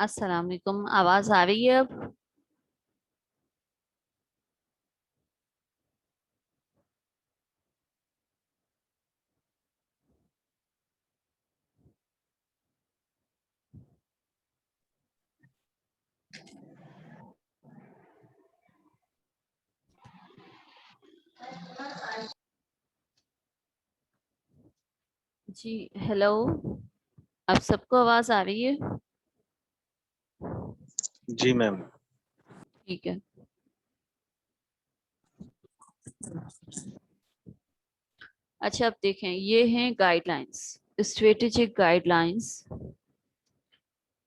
अस्सलाम वालेकुम। आवाज आ रही है अब? जी हेलो। अब सबको आवाज आ रही है? जी मैम। ठीक है। अच्छा, अब देखें, ये हैं guidelines, strategic guidelines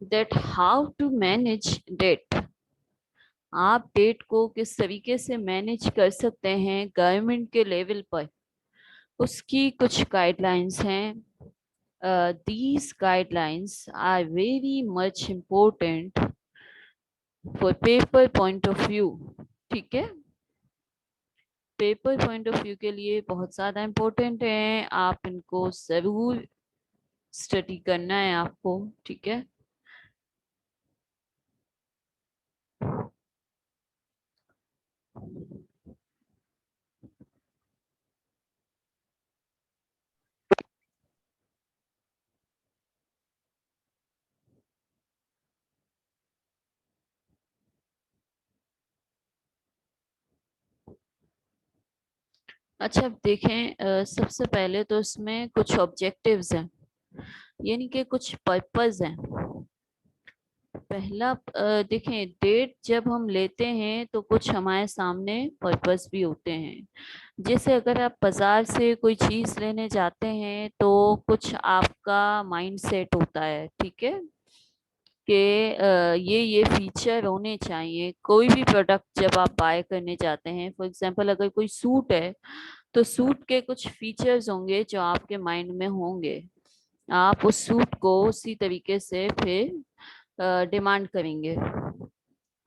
that how to manage debt. आप डेट को किस तरीके से मैनेज कर सकते हैं गवर्नमेंट के लेवल पर, उसकी कुछ गाइडलाइंस हैं। these guidelines are very much important for paper point of view। ठीक है, पेपर पॉइंट ऑफ व्यू के लिए बहुत ज़्यादा इम्पोर्टेंट है, आप इनको ज़रूर स्टडी करना है आपको। ठीक है। अच्छा, अब देखें, सबसे पहले तो इसमें कुछ ऑब्जेक्टिव्स हैं, यानी कि कुछ पर्पस हैं। पहला, देखें, डेट जब हम लेते हैं तो कुछ हमारे सामने पर्पस भी होते हैं। जैसे अगर आप बाजार से कोई चीज लेने जाते हैं तो कुछ आपका माइंड सेट होता है, ठीक है, कि ये फीचर होने चाहिए। कोई भी प्रोडक्ट जब आप बाय करने जाते हैं, फॉर एग्जांपल अगर कोई सूट है तो सूट के कुछ फीचर्स होंगे जो आपके माइंड में होंगे। आप उस सूट को उसी तरीके से फिर डिमांड करेंगे।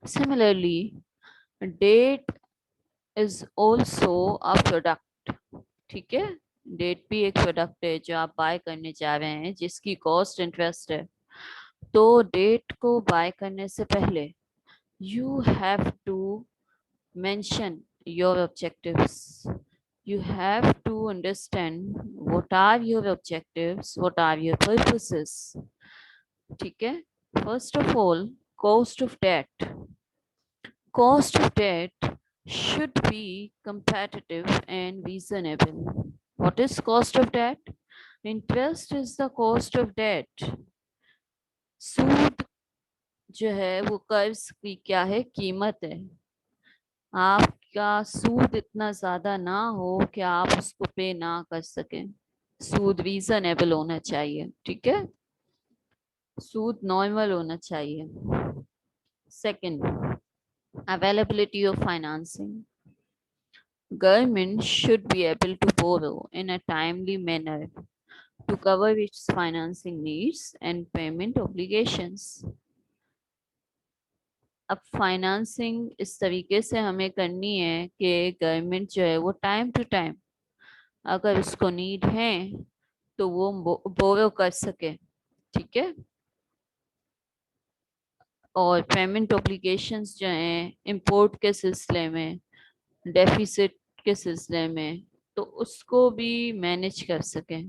Similarly, debt is also a product. ठीक है, डेट भी एक प्रोडक्ट है जो आप बाय करने जा रहे हैं, जिसकी कॉस्ट इंटरेस्ट है। तो डेट को बाय करने से पहले you have to mention your objectives. You have to understand what are your objectives, what are your purposes. ठीक है। First of all, cost of debt. Cost of debt should be competitive and reasonable. What is cost of debt? Interest is the cost of debt. सूद जो है वो कर्ज की क्या है, कीमत है। आपका सूद इतना ज्यादा ना हो कि आप उसको पे ना कर सकें। सूद रीजनेबल होना चाहिए, ठीक है, सूद नॉर्मल होना चाहिए। Second, availability of financing. Government should be able to borrow in a timely manner to cover its financing needs and payment obligations. अब फाइनेंसिंग इस तरीके से हमें करनी है कि गवर्नमेंट जो है वो टाइम टू टाइम, अगर उसको नीड है तो वो बोरो कर सके। ठीक है। और पेमेंट ऑब्लिगेशंस जो हैं इंपोर्ट के सिलसिले में, डेफिसिट के सिलसिले में, तो उसको भी मैनेज कर सकें।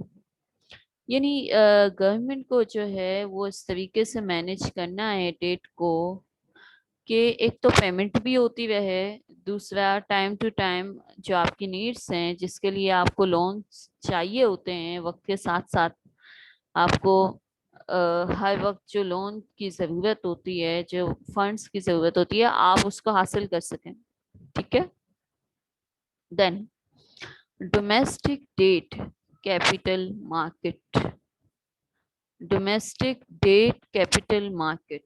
यानी गवर्नमेंट को जो है वो इस तरीके से मैनेज करना है डेट को कि एक तो पेमेंट भी होती रहे, दूसरा टाइम टू टाइम जो आपकी नीड्स हैं, जिसके लिए आपको लोन चाहिए होते हैं, वक्त के साथ साथ आपको हर वक्त जो लोन की ज़रूरत होती है, जो फंड्स की ज़रूरत होती है, आप उसको हासिल कर सकें। ठीक है। Then, domestic debt capital market. Domestic debt capital market,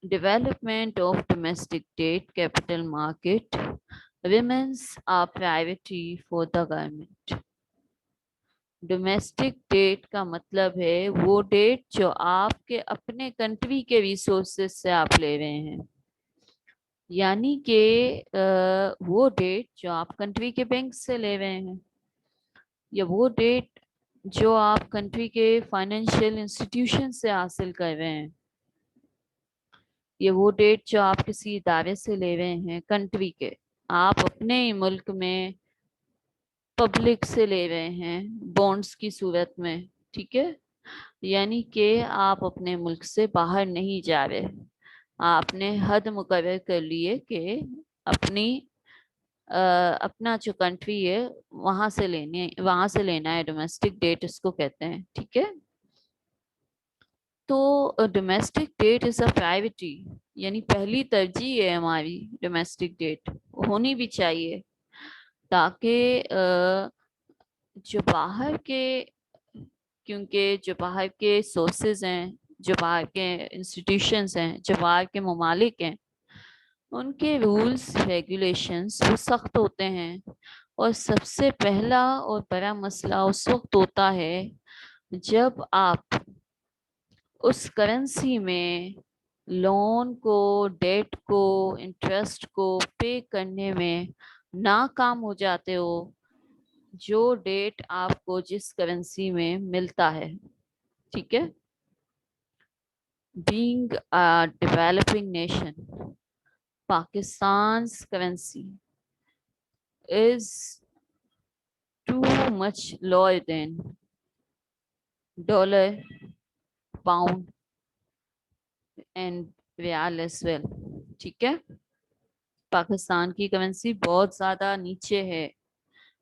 development of domestic debt capital market remains a priority for the government। Domestic debt का मतलब है वो डेट जो आपके अपने कंट्री के रिसोर्सेज से आप ले रहे हैं, यानी कि वो डेट जो आप कंट्री के बैंक से ले रहे हैं, या वो डेट जो आप कंट्री के फाइनेंशियल इंस्टीट्यूशन से हासिल कर रहे हैं। ये वो डेट जो आप किसी इदारे से ले रहे हैं, कंट्री के, आप अपने ही मुल्क में पब्लिक से ले रहे हैं बॉन्ड्स की सूरत में, ठीक है। यानी कि आप अपने मुल्क से बाहर नहीं जा रहे, आपने हद मुकर्रर कर लिए कि अपनी अपना जो कंट्री है वहां से लेना है, डोमेस्टिक डेट इसको कहते हैं, ठीक है। तो domestic debt is a priority, यानी पहली तरजीह है हमारी डोमेस्टिक डेट होनी भी चाहिए, ताकि जो बाहर के, क्योंकि जो बाहर के सोर्सेज हैं, जो बाहर के इंस्टीट्यूशंस हैं, जो बाहर के ममालिक हैं, उनके रूल्स रेगुलेशंस वो सख्त होते हैं। और सबसे पहला और बड़ा मसला उस वक्त होता है जब आप उस करेंसी में लोन को, डेट को, इंटरेस्ट को पे करने में नाकाम हो जाते हो, जो डेट आपको जिस करेंसी में मिलता है, ठीक है। Being a developing nation, Pakistan's currency is too much lower than dollar, pound and riyal as well, ठीक है। पाकिस्तान की करेंसी बहुत ज्यादा नीचे है,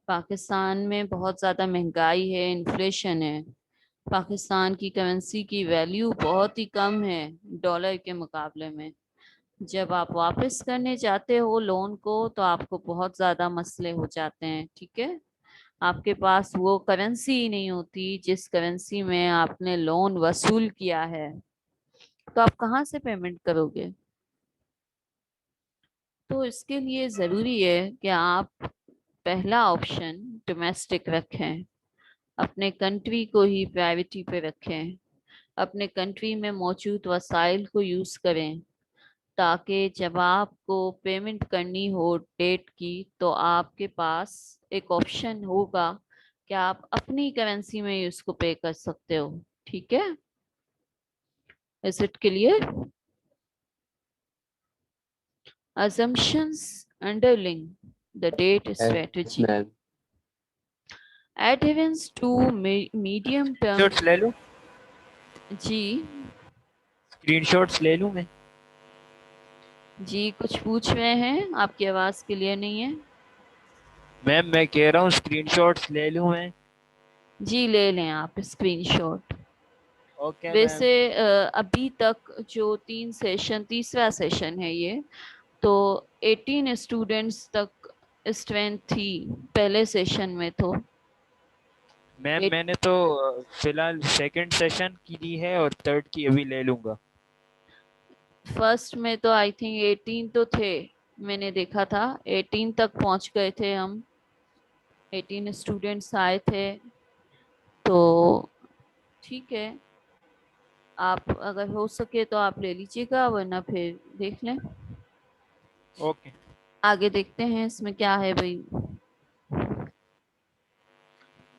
पाकिस्तान में बहुत ज्यादा महंगाई है, इन्फ्लेशन है, पाकिस्तान की करेंसी की वैल्यू बहुत ही कम है डॉलर के मुकाबले में। जब आप वापस करने जाते हो लोन को तो आपको बहुत ज्यादा मसले हो जाते हैं, ठीक है। आपके पास वो करेंसी ही नहीं होती जिस करेंसी में आपने लोन वसूल किया है, तो आप कहाँ से पेमेंट करोगे। तो इसके लिए जरूरी है कि आप पहला ऑप्शन डोमेस्टिक रखें, अपने कंट्री को ही प्रायोरिटी पे रखें, अपने कंट्री में मौजूद वसाइल को यूज करें, ताकि जब आपको पेमेंट करनी हो डेट की तो आपके पास एक ऑप्शन होगा कि आप अपनी करेंसी में ही उसको पे कर सकते हो, ठीक है। Is it clear? assumptions underlying the date yes strategy, ma'am. adherence to medium term। Shots ले लूं? जी स्क्रीनशॉट्स ले लूं मैं? जी, कुछ पूछ रहे हैं, आपकी आवाज क्लियर नहीं है। मैम मैं कह रहा हूँ स्क्रीनशॉट्स ले लूं मैं? जी ले लें आप स्क्रीनशॉट। Okay ma'am. वैसे अभी तक जो तीसरा सेशन है ये, तो 18 स्टूडेंट्स तक स्ट्रेंथ थी पहले सेशन में। तो मैम मैंने तो फिलहाल सेकंड सेशन की ली है और थर्ड की अभी ले लूंगा। फर्स्ट में तो आई थिंक 18 तो थे, मैंने देखा था 18 तक पहुंच गए थे हम, 18 स्टूडेंट्स आए थे। तो ठीक है, आप अगर हो सके तो आप ले लीजिएगा, वरना फिर देख लें। ओके। आगे देखते हैं इसमें क्या है भाई।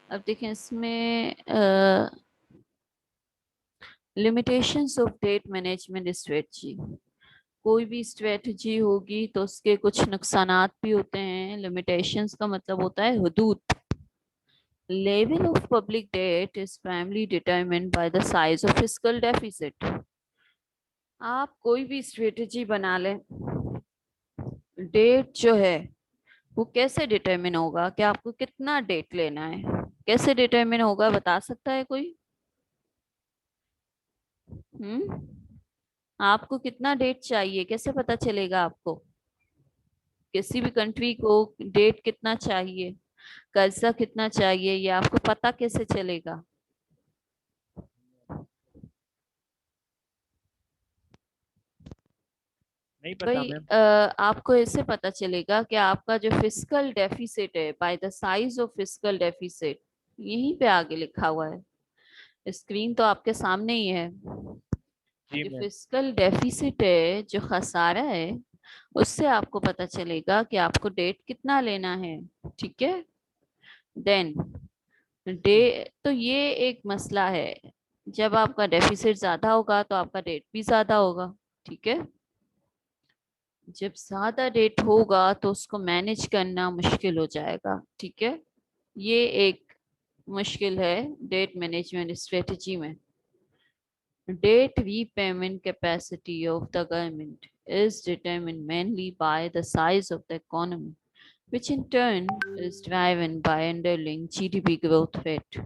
अब देखें इसमें limitations of debt management strategy. कोई भी स्ट्रेटजी होगी तो उसके कुछ नुकसानात भी होते हैं। लिमिटेशंस का मतलब होता है हदूद। Level of public debt is primary determined by the size of fiscal deficit. आप कोई भी स्ट्रेटजी बना लें, डेट जो है वो कैसे डिटरमिन होगा कि आपको कितना डेट लेना है, कैसे डिटरमिन होगा, बता सकता है कोई? हम्म, आपको कितना डेट चाहिए, कैसे पता चलेगा आपको? किसी भी कंट्री को डेट कितना चाहिए, कर्जा कितना चाहिए, ये आपको पता कैसे चलेगा? नहीं पता भाई मैम। आपको ऐसे पता चलेगा कि आपका जो फिस्कल डेफिसिट है, bye the size of fiscal deficit, यहीं पे आगे लिखा हुआ है, स्क्रीन तो आपके सामने ही है। जी जो मैम। फिस्कल डेफिसिट है, जो खसारा है, उससे आपको पता चलेगा कि आपको डेट कितना लेना है, ठीक है। देन डे, तो ये एक मसला है, जब आपका डेफिसिट ज्यादा होगा तो आपका डेट भी ज्यादा होगा, ठीक है। जब ज्यादा डेट होगा तो उसको मैनेज करना मुश्किल हो जाएगा, ठीक है। ये एक मुश्किल है डेट मैनेजमेंट स्ट्रेटजी में। Debt repayment capacity of the government is determined mainly by the size of the economy, which in turn is driven by underlying GDP growth rate.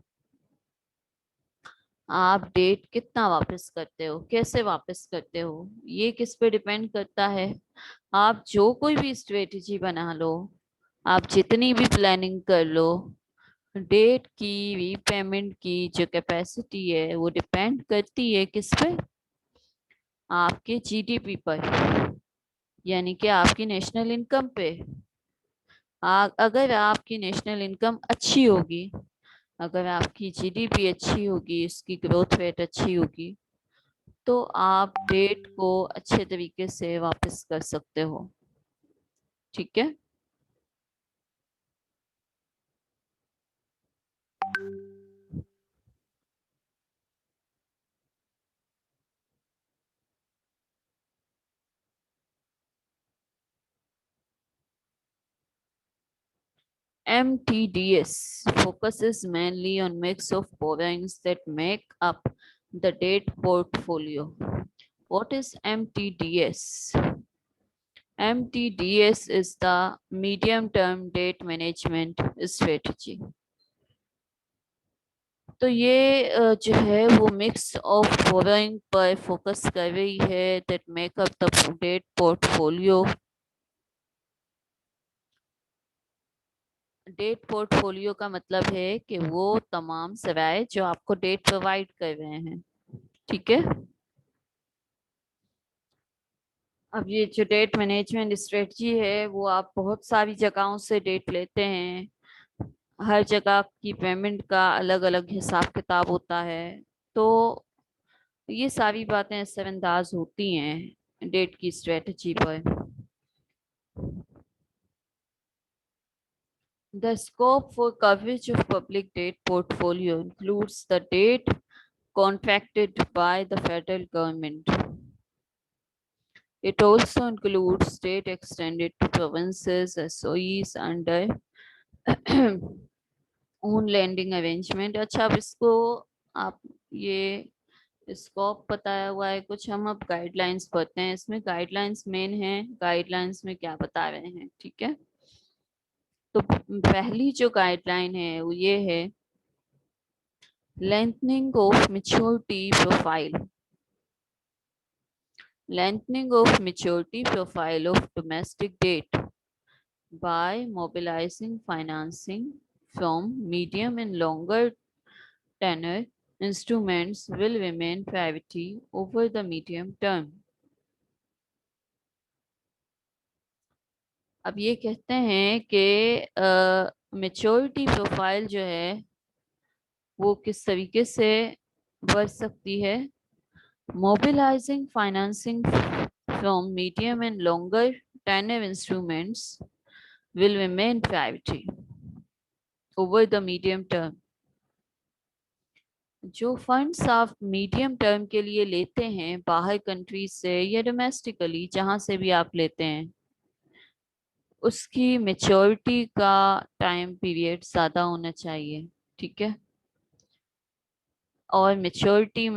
आप डेट कितना वापस करते हो, कैसे वापस करते हो, ये किस पे डिपेंड करता है। आप जो कोई भी स्ट्रेटजी बना लो, आप जितनी भी प्लानिंग कर लो, डेट की रीपेमेंट की जो कैपेसिटी है वो डिपेंड करती है किस पे, आपके जीडीपी पर, यानी कि आपकी नेशनल इनकम पे। अगर आपकी नेशनल इनकम अच्छी होगी, अगर आपकी जीडीपी अच्छी होगी, उसकी ग्रोथ रेट अच्छी होगी, तो आप डेट को अच्छे तरीके से वापस कर सकते हो, ठीक है। MTDS focuses mainly on mix of borrowings that make up the debt portfolio. What is MTDS? MTDS is the medium term debt management strategy. तो ये जो है वो मिक्स ऑफ बोरोइंग पर फोकस कर रही है, that make up the debt portfolio. Debt portfolio का मतलब है कि वो तमाम सराए जो आपको डेट प्रोवाइड कर रहे हैं, ठीक है। अब ये जो डेट मैनेजमेंट स्ट्रेटजी है वो आप बहुत सारी जगहों से डेट लेते हैं, हर जगह की पेमेंट का अलग अलग हिसाब किताब होता है, तो ये सारी बातें असरअंदाज होती हैं डेट की स्ट्रेटजी पर। The scope for coverage of public debt portfolio includes the debt contracted by the federal government. It also includes debt extended to provinces, SOEs under own lending arrangement. अच्छा, अब इसको आप ये स्कोप बताया हुआ है कुछ, हम अब गाइडलाइंस पढ़ते हैं। इसमें गाइडलाइंस मेन है, गाइडलाइंस में क्या बता रहे हैं, ठीक है। तो पहली जो गाइडलाइन है वो ये है, lengthening of maturity profile. Lengthening of maturity profile of domestic debt by mobilizing financing from medium and longer tenor instruments will remain priority over the medium term. अब ये कहते हैं कि मेच्योरिटी प्रोफाइल जो है वो किस तरीके से बढ़ सकती है। Mobilising financing from medium and longer tenor instruments will remain priority over the medium term. जो फंड्स आप मीडियम टर्म के लिए लेते हैं बाहर कंट्री से या डोमेस्टिकली जहां से भी आप लेते हैं, उसकी मेच्योरिटी का टाइम पीरियड ज्यादा होना चाहिए, ठीक है। और मेच्योरिटी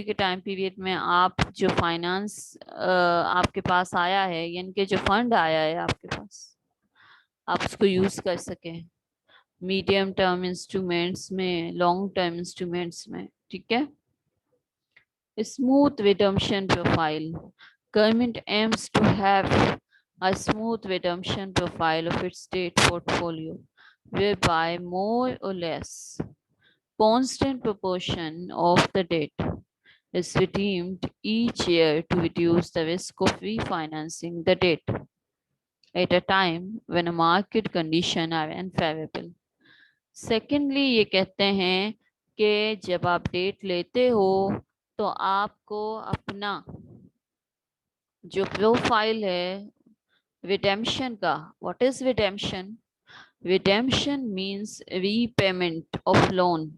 के टाइम पीरियड में आप जो फाइनेंस आपके पास आया है, यानी कि जो फंड आया है आपके पास, आप उसको यूज कर सकें मीडियम टर्म इंस्ट्रूमेंट्स में, लॉन्ग टर्म इंस्ट्रूमेंट्स में, ठीक है। Smooth redemption profile. Government aims to have a smooth redemption profile of its state portfolio, whereby more or less constant proportion of the debt is redeemed each year to reduce the risk of refinancing the debt at a time when a market condition are unfavorable. Secondly, ये कहते हैं कि जब आप date लेते हो तो आपको अपना जो प्रोफाइल है रिडेम्पशन का, what is redemption? Redemption means repayment of loan.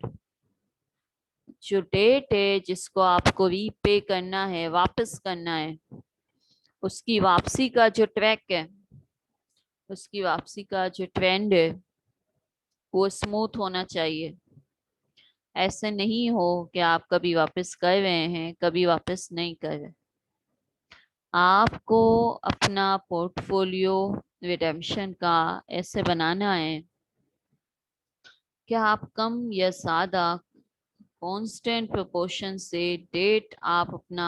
जो डेट है जिसको आपको रीपे करना है, वापस करना है, उसकी वापसी का जो ट्रैक है, उसकी वापसी का जो ट्रेंड है वो स्मूथ होना चाहिए। ऐसे नहीं हो कि आप कभी वापस कर रहे हैं, कभी वापस नहीं कर रहे। आपको अपना पोर्टफोलियो रिडेम्पशन का ऐसे बनाना है कि आप कम या ज्यादा कांस्टेंट प्रोपोर्शन से डेट आप अपना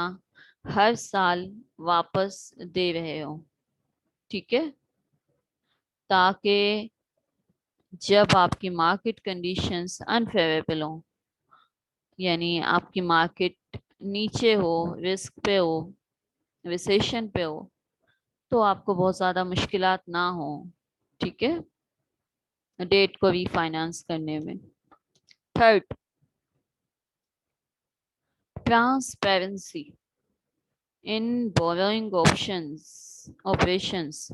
हर साल वापस दे रहे हो। ठीक है, ताकि जब आपकी मार्केट कंडीशंस अनफेवरेबल हो, यानी आपकी मार्केट नीचे हो, रिस्क पे हो, रिसेशन पे हो, तो आपको बहुत ज्यादा मुश्किलात ना हो। ठीक है, डेट को रीफाइनेंस करने में। Third, transparency in borrowing operations.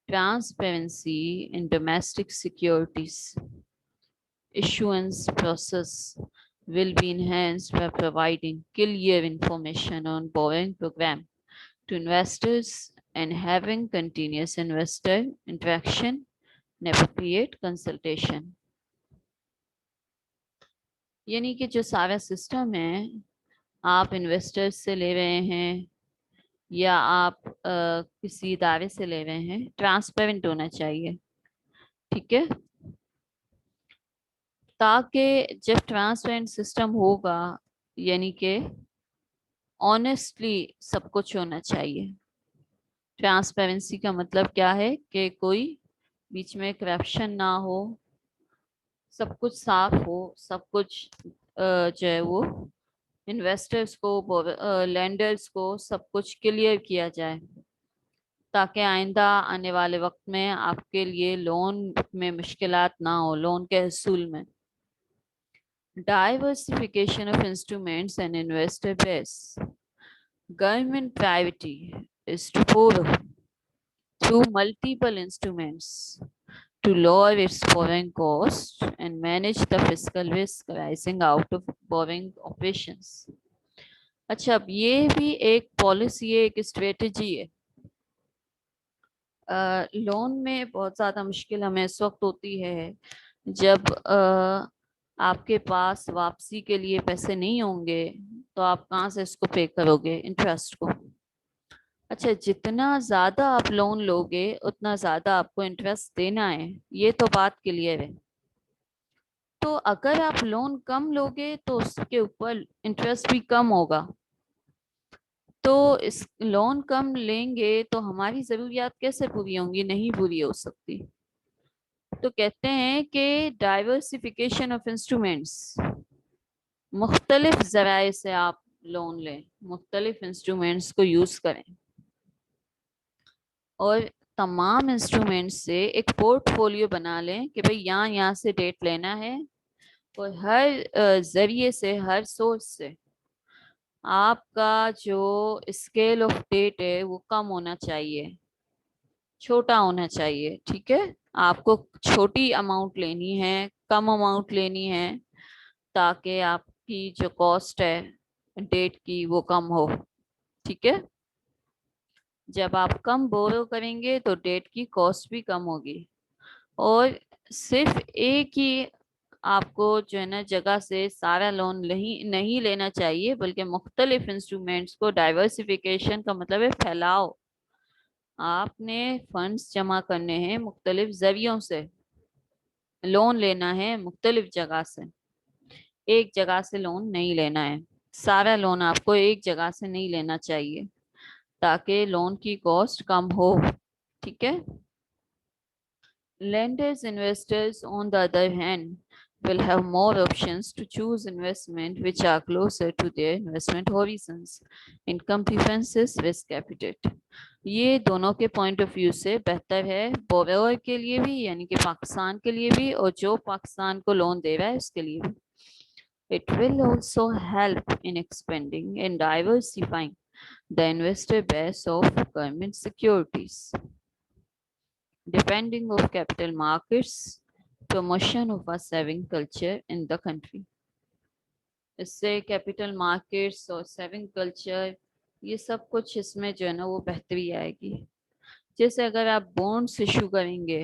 Transparency in domestic securities issuance process will be enhanced by providing clear information on borrowing program to investors and having continuous investor interaction and appropriate consultation. यानी कि जो सारा system है, आप investors से ले रहे हैं या आप किसी इदारे से ले रहे हैं, ट्रांसपेरेंट होना चाहिए। ठीक है, ताकि जब ट्रांसपेरेंट सिस्टम होगा, यानी कि ऑनेस्टली सब कुछ होना चाहिए। ट्रांसपेरेंसी का मतलब क्या है कि कोई बीच में करप्शन ना हो, सब कुछ साफ हो, सब कुछ जो है वो इन्वेस्टर्स को, लैंडर्स को सब कुछ क्लियर किया जाए, ताकि आइंदा आने वाले वक्त में आपके लिए लोन में मुश्किलात ना हो, लोन के हसूल में। Diversification of instruments and investor base. Government priority is to borrow through multiple instruments to lower its borrowing costs and manage the fiscal risk arising out of borrowing operations. अच्छा, अब ये भी एक पॉलिसी है, एक strategy है। Loan में बहुत ज़्यादा मुश्किल हमें इस वक्त होती है जब आपके पास वापसी के लिए पैसे नहीं होंगे, तो आप कहाँ से इसको पे करोगे, इंटरेस्ट को। अच्छा, जितना ज़्यादा आप लोन लोगे उतना ज़्यादा आपको इंटरेस्ट देना है, ये तो बात क्लियर है। तो अगर आप लोन कम लोगे तो उसके ऊपर इंटरेस्ट भी कम होगा। तो इस लोन कम लेंगे तो हमारी ज़रूरियात कैसे पूरी होंगी, नहीं पूरी हो सकती। तो कहते हैं कि डाइवर्सिफिकेशन ऑफ इंस्ट्रूमेंट्स, मुख्तलिफ जराए से आप लोन लें, मुख्तलिफ इंस्ट्रूमेंट्स को यूज करें और तमाम इंस्ट्रूमेंट्स से एक पोर्टफोलियो बना लें कि भाई यहाँ यहाँ से डेट लेना है, और हर जरिए से, हर सोर्स से आपका जो स्केल ऑफ डेट है वो कम होना चाहिए, छोटा होना चाहिए। ठीक है, आपको छोटी अमाउंट लेनी है, कम अमाउंट लेनी है, ताकि आपकी जो कॉस्ट है डेट की वो कम हो। ठीक है, जब आप कम बोरो करेंगे तो डेट की कॉस्ट भी कम होगी। और सिर्फ एक ही आपको जो है ना जगह से सारा लोन नहीं नहीं लेना चाहिए, बल्कि मुख्तलिफ इंस्ट्रूमेंट्स को, डाइवर्सिफिकेशन का मतलब है फैलाव। आपने फंड्स जमा करने हैं मुख्तलिफ जरियों से, लोन लेना है मुख्तलिफ जगह से, एक जगह से लोन नहीं लेना है। सारा लोन आपको एक जगह से नहीं लेना चाहिए, ताकि लोन की कॉस्ट कम हो। ठीक है, lenders investors on the other hand will have more options to choose investment which are closer to their investment horizons, income preferences, risk appetite. ये दोनों के पॉइंट ऑफ व्यू से बेहतर है, बोरोअर के लिए भी यानी कि पाकिस्तान के लिए भी, और जो पाकिस्तान को लोन दे रहा है उसके लिए भी। It will also help in expanding and diversifying the investor base of government securities. Depending of capital markets, promotion of a saving culture in the country. इससे कैपिटल मार्केट्स और सेविंग कल्चर ये सब कुछ इसमें जो है ना वो बेहतरी आएगी। जैसे अगर आप बॉन्ड्स इशू करेंगे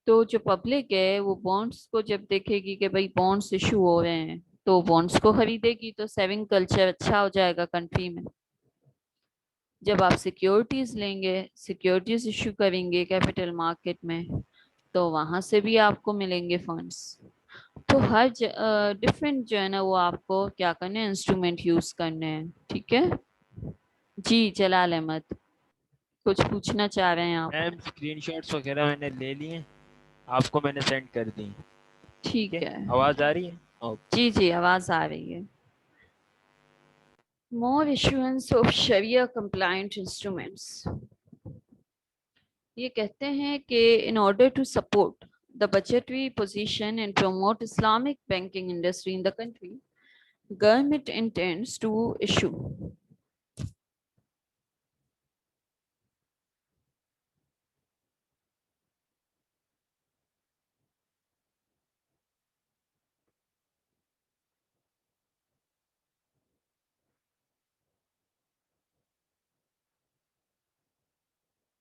तो जो पब्लिक है वो बॉन्ड्स को जब देखेगी कि भाई बॉन्ड्स इशू हो रहे हैं तो बॉन्ड्स को खरीदेगी, तो सेविंग कल्चर अच्छा हो जाएगा कंट्री में। जब आप सिक्योरिटीज लेंगे, सिक्योरिटीज इशू करेंगे कैपिटल मार्केट में, तो वहां से भी आपको मिलेंगे फंड्स। तो हर डिफरेंट जो है ना वो आपको क्या करने हैं, इंस्ट्रूमेंट यूज करने हैं। ठीक है जी, जलाल अहमद कुछ पूछना चाह रहे हैं आप? मैम स्क्रीनशॉट्स वगैरह मैंने ले लिए, आपको मैंने सेंड कर दी। ठीक ठीक है, है। आवाज़ आ रही है? ओके। जी जी, आवाज आ रही है। More issuances of shariah compliant instruments. ये कहते हैं कि in order to support the budgetary position and promote Islamic banking industry in the country, government intends to issue.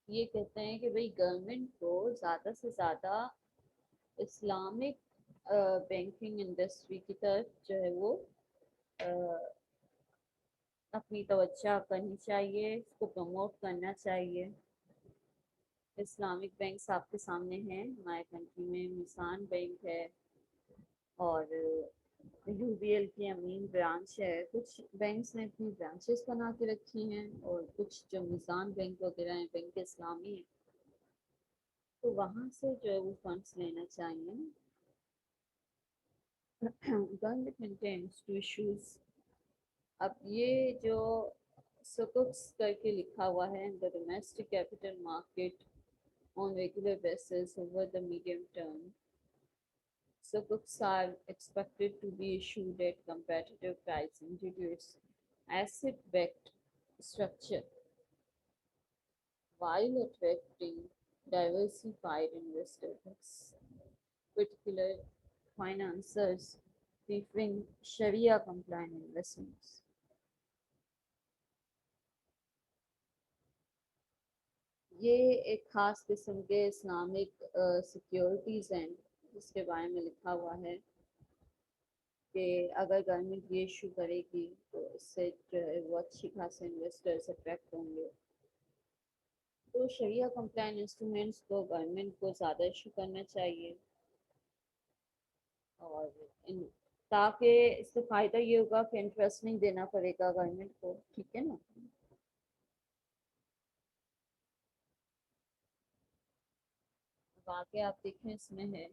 ये कहते हैं कि भाई गवर्नमेंट को ज्यादा से ज्यादा इस्लामिक बैंकिंग इंडस्ट्री की तरफ जो है वो अ, अपनी तवज्जो करनी चाहिए, इसको प्रमोट करना चाहिए। इस्लामिक बैंक्स आपके सामने हैं हमारे कंट्री में, मिसान बैंक है और यूबीएल की अमीन ब्रांच है। कुछ बैंक्स ने अपनी ब्रांचेस बना के रखी हैं और कुछ जो मिजान बैंक वगैरह हैं, बैंक इस्लामी है, तो वहाँ से जो है वो फंड्स लेना चाहिए। Government maintains to issues. अब ये जो सुकुक्स करके लिखा हुआ है, the domestic capital market on regular basis over the medium term, Sukuks are expected to be issued at competitive pricing due to its asset-backed structure while attracting diversified investors, particular financiers preferring Sharia-compliant investments. ये एक खास किस्म के Islamic securities हैं जिसके बारे में लिखा हुआ है कि अगर गवर्नमेंट ये इशू करेगी तो इससे जो है वो अच्छी खासे इन्वेस्टर्स अट्रैक्ट होंगे। तो शरिया कंप्लायंट इंस्ट्रूमेंट्स को गवर्नमेंट को ज़्यादा इशू करना चाहिए और इन ताकि इससे फ़ायदा ये होगा कि इंटरेस्ट नहीं देना पड़ेगा गवर्नमेंट को। ठीक है ना। अब आगे आप देखें, इसमें है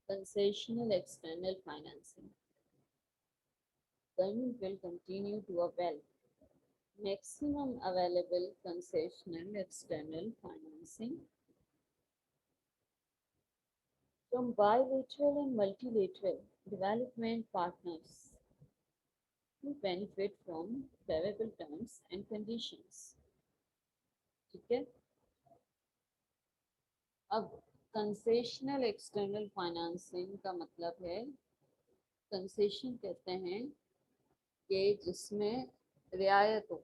concessional external financing. Government will continue to avail maximum available concessional external financing from bilateral and multilateral development partners to benefit from favorable terms and conditions। ठीक है। अब कंसेशनल एक्सटर्नल फाइनेंसिंग का मतलब है, कंसेशन कहते हैं कि जिसमें रियायत हो,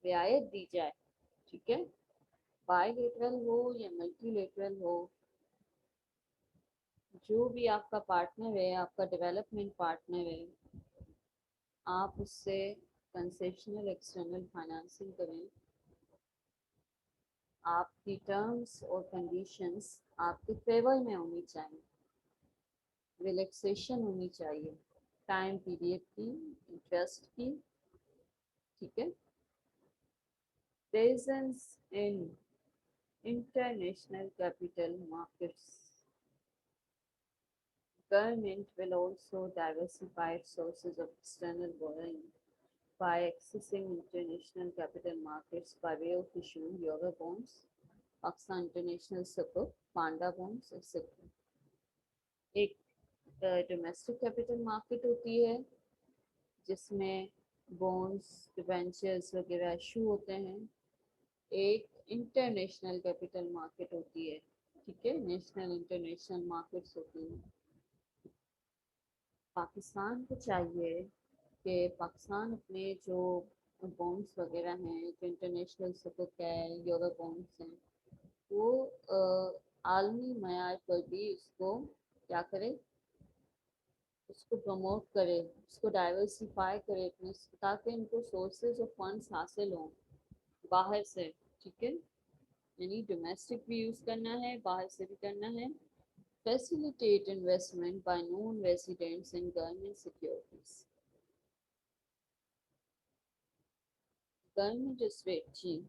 रियायत दी जाए। ठीक है। बायलेटरल हो या मल्टीलेटरल हो, जो भी आपका पार्टनर है, आपका डेवलपमेंट पार्टनर है, आप उससे कंसेशनल एक्सटर्नल फाइनेंसिंग करें। आपकी टर्म्स और कंडीशंस आपके फेवर में होनी चाहिए, रिलैक्सेशन होनी चाहिए टाइम पीरियड की, इंटरेस्ट की। ठीक है। Presence in international capital markets. Government will also diversify sources of external borrowing by accessing international capital markets by way of issuing euro bonds, Pakistan International Sukuk, Panda bonds, etc. एक domestic capital market होती है जिसमें bonds, debentures वगैरह issue होते हैं। एक international capital market होती है। ठीक है, नेशनल इंटरनेशनल मार्केट्स होती हैं। पाकिस्तान को चाहिए कि पाकिस्तान अपने जो बॉन्ड्स वगैरह हैं, जो इंटरनेशनल सुकुक है, यूरो बॉन्ड्स हैं, वो आलमी मयार पर भी उसको क्या करे, उसको प्रमोट करे, उसको डाइवर्सिफाई करे अपने, ताकि इनको सोर्सेज ऑफ फंड्स हासिल हों बाहर से। ठीक है, यानी डोमेस्टिक भी यूज़ करना है, बाहर से भी करना है। Facilitate investment by non residents in government securities. Government strategy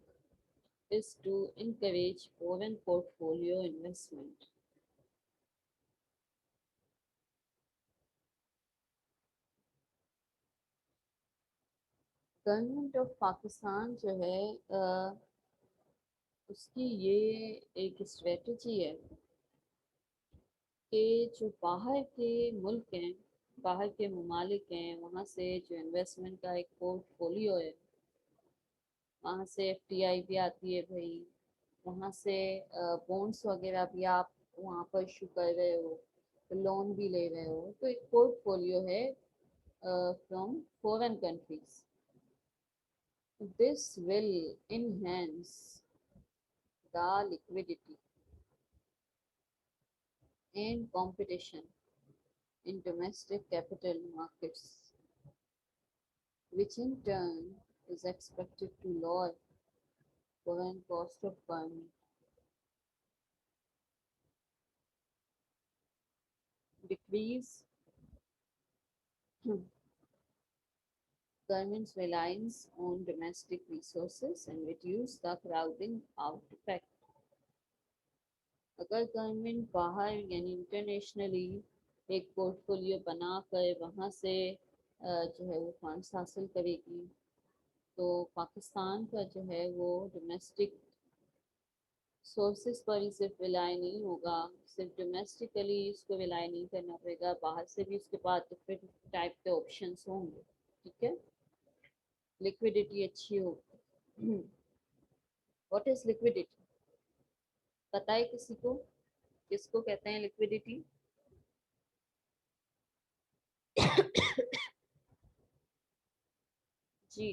is to encourage foreign portfolio investment. Government of Pakistan जो है उसकी ये एक स्ट्रेटजी है कि जो बाहर के मुल्क हैं, बाहर के ममालिक हैं, वहाँ से जो इन्वेस्टमेंट का एक पोर्टफोलियो है, वहाँ से एफडीआई भी आती है भाई, वहाँ से बॉन्ड्स वगैरह भी आप वहाँ पर इशू कर रहे हो, लोन भी ले रहे हो, तो एक पोर्टफोलियो है from foreign countries. This will enhance the liquidity and competition in domestic capital markets, which in turn is expected to lower foreign cost of borrowing, decrease government's reliance on domestic resources, and reduce the crowding out effect. अगर government बाहर यानी internationally एक portfolio बनाकर वहाँ से जो है वो फंड्स हासिल करेगी, तो पाकिस्तान का जो है वो डोमेस्टिक सोर्सेज पर ही सिर्फ रिलाई नहीं होगा, सिर्फ डोमेस्टिकली इसको रिलाई नहीं करना पड़ेगा, बाहर से भी उसके पास डिफरेंट टाइप के ऑप्शंस होंगे. ठीक है, लिक्विडिटी अच्छी होगी. व्हाट इज लिक्विडिटी, पता है किसी को, किसको कहते हैं लिक्विडिटी? जी,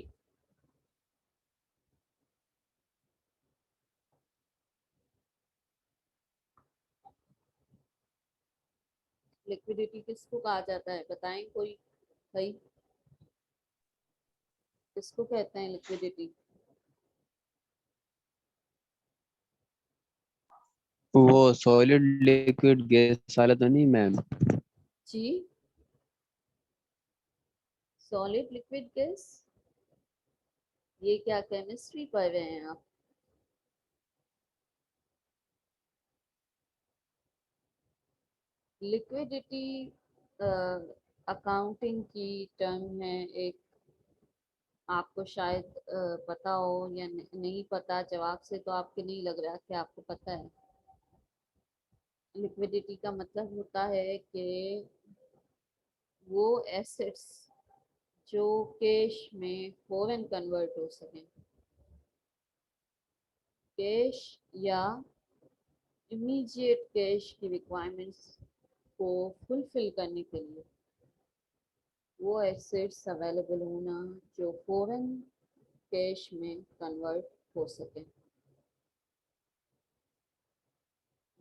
लिक्विडिटी किसको कहा जाता है, बताएं कोई भाई, किसको कहते हैं लिक्विडिटी? वो सॉलिड लिक्विड गैस वाला तो नहीं मैम? जी, सॉलिड लिक्विड गैस, ये क्या केमिस्ट्री पढ़ रहे हैं आप? लिक्विडिटी अकाउंटिंग की टर्म है एक, आपको शायद पता हो या नहीं पता, जवाब से तो आपको नहीं लग रहा कि आपको पता है. लिक्विडिटी का मतलब होता है कि वो एसेट्स जो कैश में फौरन कन्वर्ट हो सकें, कैश या इमीडिएट कैश की रिक्वायरमेंट्स को फुलफिल करने के लिए वो एसेट्स अवेलेबल होना जो फौरन कैश में कन्वर्ट हो सके,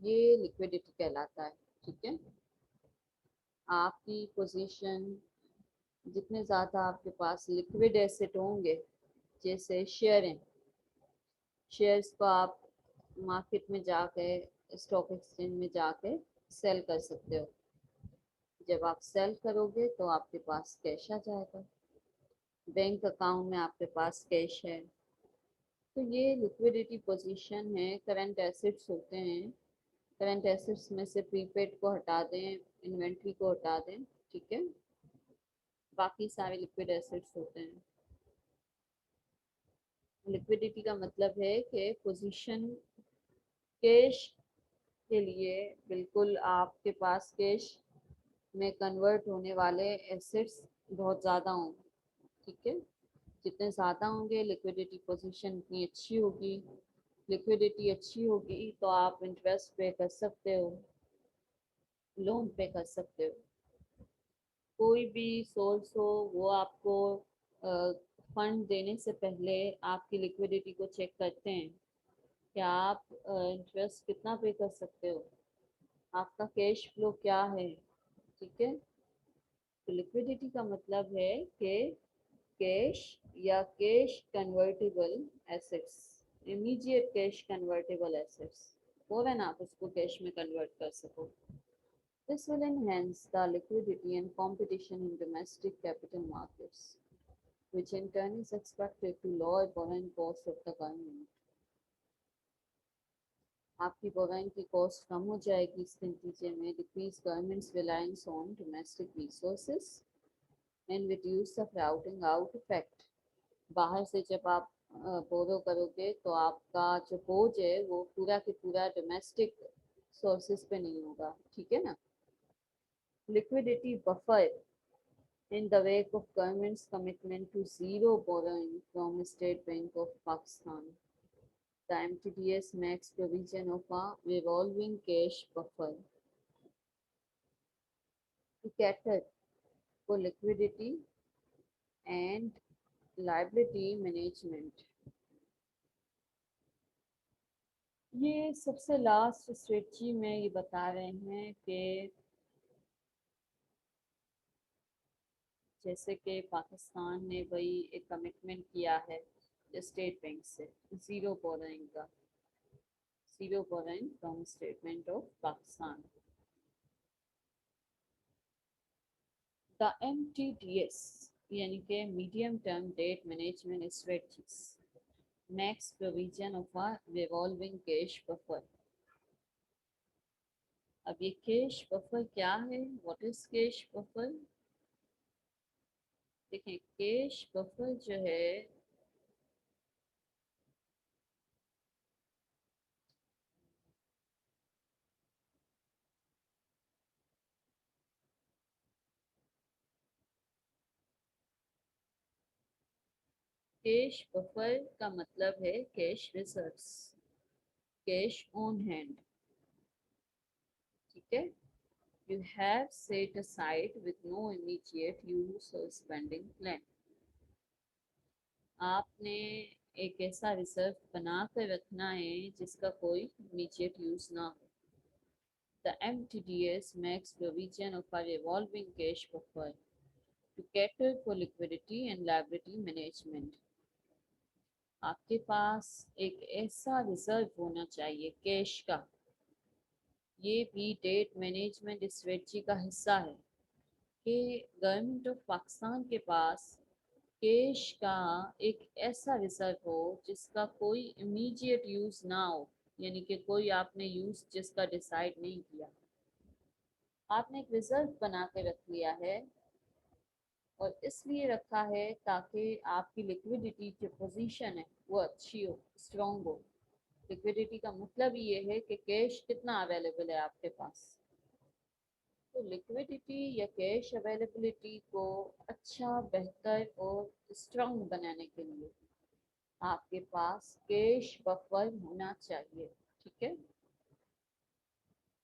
ये लिक्विडिटी कहलाता है. ठीक है, आपकी पोजीशन, जितने ज़्यादा आपके पास लिक्विड एसेट होंगे, जैसे शेयर हैं, शेयर्स को आप मार्केट में जाके, स्टॉक एक्सचेंज में जाके सेल कर सकते हो. जब आप सेल करोगे तो आपके पास कैश आ जाएगा, बैंक अकाउंट में आपके पास कैश है. तो ये लिक्विडिटी पोजीशन है. करंट एसेट्स होते हैं, करंट एसेट्स में से प्रीपेड को हटा दें, इन्वेंट्री को हटा दें. ठीक है, बाकी सारे लिक्विड एसेट्स होते हैं. लिक्विडिटी का मतलब है कि पोजीशन कैश के लिए, बिल्कुल आपके पास कैश में कन्वर्ट होने वाले एसेट्स बहुत ज़्यादा हों. ठीक है, जितने ज़्यादा होंगे लिक्विडिटी पोजीशन उतनी अच्छी होगी. लिक्विडिटी अच्छी होगी तो आप इंटरेस्ट पे कर सकते हो, लोन पे कर सकते हो. कोई भी सोर्स हो वो आपको फंड देने से पहले आपकी लिक्विडिटी को चेक करते हैं। क्या आप इंटरेस्ट कितना पे कर सकते हो, आपका कैश फ्लो क्या है। ठीक है, तो लिक्विडिटी का मतलब है कि कैश या cash convertible assets, immediate cash convertible assets, फौरन आप उसको कैश में कन्वर्ट कर सको। This will enhance the liquidity and competition in domestic capital markets, which in turn is expected to lower borrowing costs of the government. आपकी borrowing की cost कम हो जाएगी इसके नतीजे में, decrease government's reliance on domestic resources and reduce the crowding out effect. बाहर से जब आप बोरो करोगे तो आपका जो बोझ है वो पूरा के पूरा डोमेस्टिक सोर्सेज पे नहीं होगा। ठीक है ना। Liquidity buffer in the wake of government's commitment to zero borrowing from State Bank of Pakistan. The MTDS makes provision of a revolving cash buffer to cater for liquidity and liability management. ये सबसे last strategy में ये बता रहे हैं कि जैसे कि पाकिस्तान ने वही एक कमिटमेंट किया है स्टेट बैंक से जीरो बोरोइंग का, zero borrowing from statement of Pakistan. The MTDS यानी कि medium term debt management strategies makes provision of a revolving cash buffer. अब ये कैश बफर क्या है, व्हाट इज कैश बफर। देखिए कैश बफर जो है कैश बफर का मतलब है cash reserves, cash on hand. ठीक है, you have set aside with no immediate use or spending plan. आपने एक ऐसा रिजर्व बना कर रखना है जिसका कोई immediate use ना हो। The MTDS makes provision of a revolving cash buffer to cater for liquidity and liability management. आपके पास एक ऐसा रिजर्व होना चाहिए कैश का, ये भी डेट मैनेजमेंट स्ट्रेटजी का हिस्सा है कि गवर्नमेंट ऑफ पाकिस्तान के पास कैश का एक ऐसा रिजर्व हो जिसका कोई इमीडिएट यूज ना हो, यानी कि कोई आपने यूज जिसका डिसाइड नहीं किया, आपने एक रिजर्व बना के रख लिया है। और इसलिए रखा है ताकि आपकी लिक्विडिटी जो पोजीशन है वो अच्छी हो, स्ट्रॉन्ग हो। लिक्विडिटी का मतलब ये है कि कैश कितना अवेलेबल है आपके पास। तो लिक्विडिटी या कैश अवेलेबिलिटी को अच्छा, बेहतर और स्ट्रॉन्ग बनाने के लिए आपके पास कैश बफर होना चाहिए। ठीक है,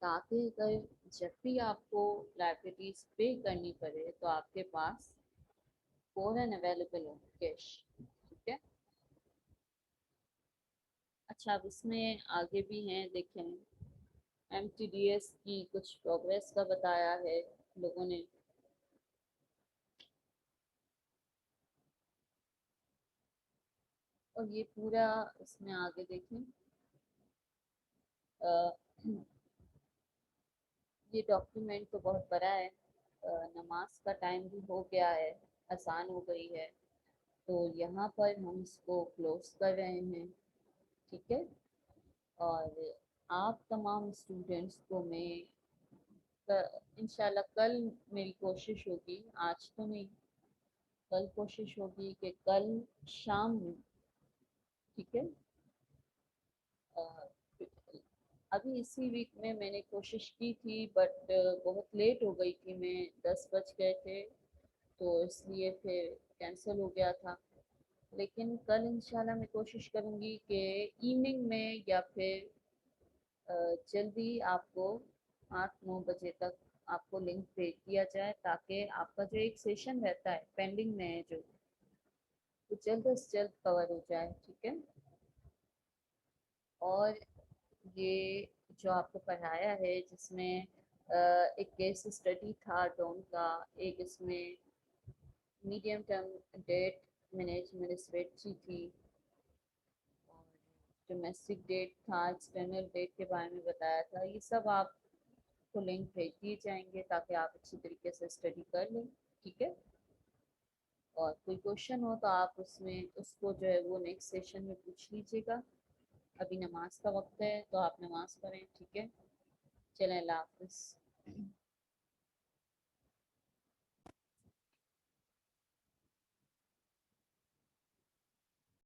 ताकि अगर जब भी आपको लायबिलिटीज पे करनी पड़े तो आपके पास फौरन अवेलेबल हो कैश। ठीक है, अच्छा अब इसमें आगे भी हैं, देखें MTDS की कुछ प्रोग्रेस का बताया है लोगों ने। और ये पूरा इसमें आगे देखें, ये डॉक्यूमेंट तो बहुत बड़ा है। नमाज का टाइम भी हो गया है, आसान हो गई है, तो यहाँ पर हम इसको क्लोज कर रहे हैं। ठीक है, और आप तमाम स्टूडेंट्स को मैं इंशाल्लाह कल मेरी कोशिश होगी, आज तो नहीं, कल कोशिश होगी कि कल शाम में, ठीक है, अ, अभी इसी वीक में मैंने कोशिश की थी बट बहुत लेट हो गई थी, मैं 10 बज गए थे तो इसलिए फिर कैंसिल हो गया था। लेकिन कल इंशाल्लाह मैं कोशिश करूँगी कि इवनिंग में या फिर जल्दी आपको 8-9 बजे तक आपको लिंक भेज दिया जाए ताकि आपका जो एक सेशन रहता है पेंडिंग में है जो, वो जल्द से जल्द कवर हो जाए, ठीक है। और ये जो आपको पढ़ाया है जिसमें एक केस स्टडी था डॉन का, एक इसमें medium term debt management strategy थी, और डोमेस्टिक डेट था, एक्सटर्नल डेट के बारे में बताया था। ये सब आपको लिंक भेज दिए जाएंगे ताकि आप अच्छी तरीके से स्टडी कर लें, ठीक है। और कोई क्वेश्चन हो तो आप उसमें उसको जो है वो नेक्स्ट सेशन में पूछ लीजिएगा। अभी नमाज का वक्त है तो आप नमाज पढ़ें, ठीक है। चलें, अल्लाह हाफिज़।